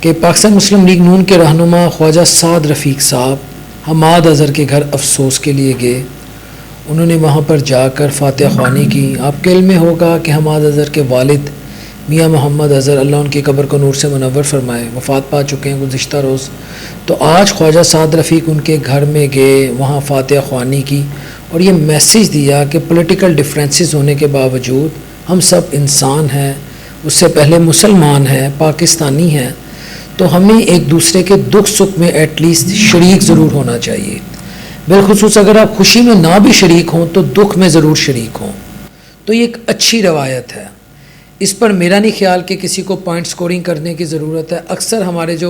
कि पाकिस्तान मुस्लिम लीग नून के रहनुमा ख्वाजा साद रफ़ीक साहब हमाद अज़हर के घर अफसोस के लिए गए। उन्होंने वहाँ पर जाकर फातिहा ख़्वानी की। आपके इल्म में होगा कि हमाद अज़हर के वालिद मियाँ मोहम्मद अज़हर अल्लाह उनकी कब्र को नूर से मुनव्वर फरमाए वफ़ात पा चुके हैं गुज़िश्ता रोज़। तो आज ख्वाजा साद रफ़ीक उनके घर में गए, वहाँ फातिहा ख़्वानी की और ये मैसेज दिया कि पॉलिटिकल डिफरेंसेस होने के बावजूद हम सब इंसान हैं, उससे पहले मुसलमान हैं, पाकिस्तानी हैं, तो हमें एक दूसरे के दुख सुख में एटलीस्ट शरीक ज़रूर होना चाहिए। बिलखुसूस अगर आप खुशी में ना भी शरीक हों तो दुख में ज़रूर शरीक हों। तो ये एक अच्छी रवायत है। इस पर मेरा नहीं ख्याल कि किसी को पॉइंट स्कोरिंग करने की ज़रूरत है। अक्सर हमारे जो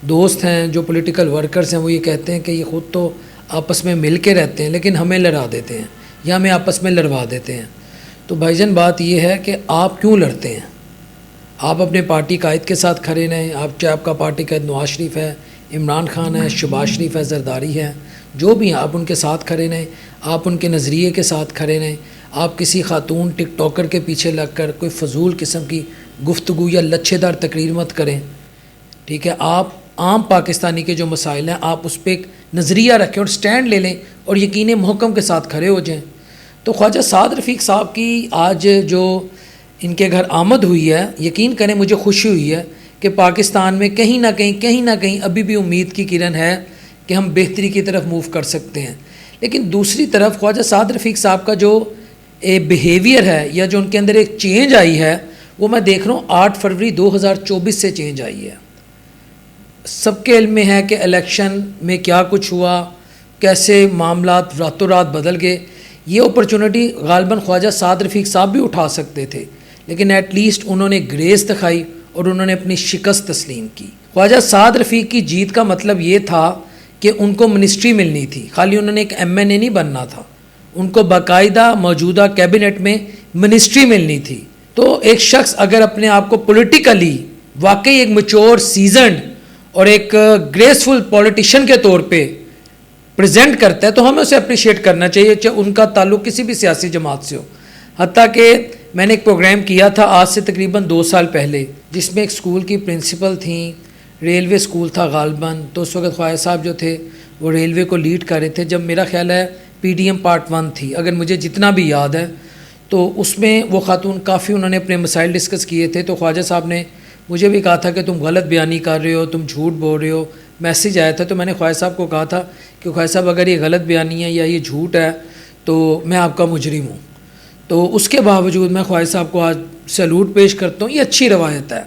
दोस्त हैं, जो पॉलिटिकल वर्कर्स हैं, वो ये कहते हैं कि ये ख़ुद तो आपस में मिल के रहते हैं लेकिन हमें लड़ा देते हैं या हमें आपस में लड़वा देते हैं। तो भाईजान बात ये है कि आप क्यों लड़ते हैं? आप अपने पार्टी कायद के साथ खड़े रहें। आप चाहे आपका पार्टी कायद नवाज शरीफ है, इमरान खान है, शहबाज शरीफ है, जरदारी है, जो भी हैं आप उनके साथ खड़े रहें, आप उनके नज़रिए के साथ खड़े रहें। आप किसी खातून टिकटॉकर के पीछे लगकर कोई फ़जूल किस्म की गुफ्तगू या लच्छेदार तकरीर मत करें, ठीक है। आप आम पाकिस्तानी के जो मसाइल हैं आप उस पर एक नज़रिया रखें और स्टैंड ले लें और यकीन मुहकम के साथ खड़े हो जाएँ। तो ख्वाजा साद रफ़ीक साहब की आज जो इनके घर आमद हुई है, यकीन करें मुझे खुशी हुई है कि पाकिस्तान में कहीं ना कहीं अभी भी उम्मीद की किरण है कि हम बेहतरी की तरफ मूव कर सकते हैं। लेकिन दूसरी तरफ ख्वाजा साद रफ़ीक साहब का जो बिहेवियर है या जो उनके अंदर एक चेंज आई है वो मैं देख रहा हूँ 8 फरवरी 2024 से चेंज आई है। सबके इल्म में है कि इलेक्शन में क्या कुछ हुआ, कैसे मामलात रातों रात बदल गए। ये अपॉर्चुनिटी गालिबन ख्वाजा साद रफ़ीक साहब भी उठा सकते थे, लेकिन एटलीस्ट उन्होंने ग्रेस दिखाई और उन्होंने अपनी शिकस्त तस्लीम की। ख्वाजा साद रफ़ीक की जीत का मतलब ये था कि उनको मिनिस्ट्री मिलनी थी, खाली उन्होंने एक MNA नहीं बनना था, उनको बाकायदा मौजूदा कैबिनेट में मिनिस्ट्री मिलनी थी। तो एक शख्स अगर अपने आप को पॉलिटिकली वाकई एक मैच्योर, सीजन्ड और एक ग्रेसफुल पॉलिटिशियन के तौर पे प्रेजेंट करता है तो हमें उसे अप्रिशिएट करना चाहिए, चाहे उनका ताल्लुक़ किसी भी सियासी जमात से हो। हत्ता कि मैंने एक प्रोग्राम किया था आज से तकरीबन 2 साल पहले, जिसमें एक स्कूल की प्रिंसिपल थी, रेलवे स्कूल था गालिबन। तो उस वक्त ख्वाजा साहब जो थे वो रेलवे को लीड कर रहे थे, जब मेरा ख्याल है PDM पार्ट 1 थी, अगर मुझे जितना भी याद है। तो उसमें वो खातून काफ़ी उन्होंने अपने मसाइल डिस्कस किए थे। तो ख्वाजा साहब ने मुझे भी कहा था कि तुम गलत बयानी कर रहे हो, तुम झूठ बोल रहे हो। मैसेज आया था तो मैंने ख्वाजा साहब को कहा था कि ख्वाजा साहब अगर ये गलत बयानी है या ये झूठ है तो मैं आपका मुजरिम हूँ। तो उसके बावजूद मैं ख्वाजा साहब को आज सैल्यूट पेश करता हूँ। ये अच्छी रवायत है।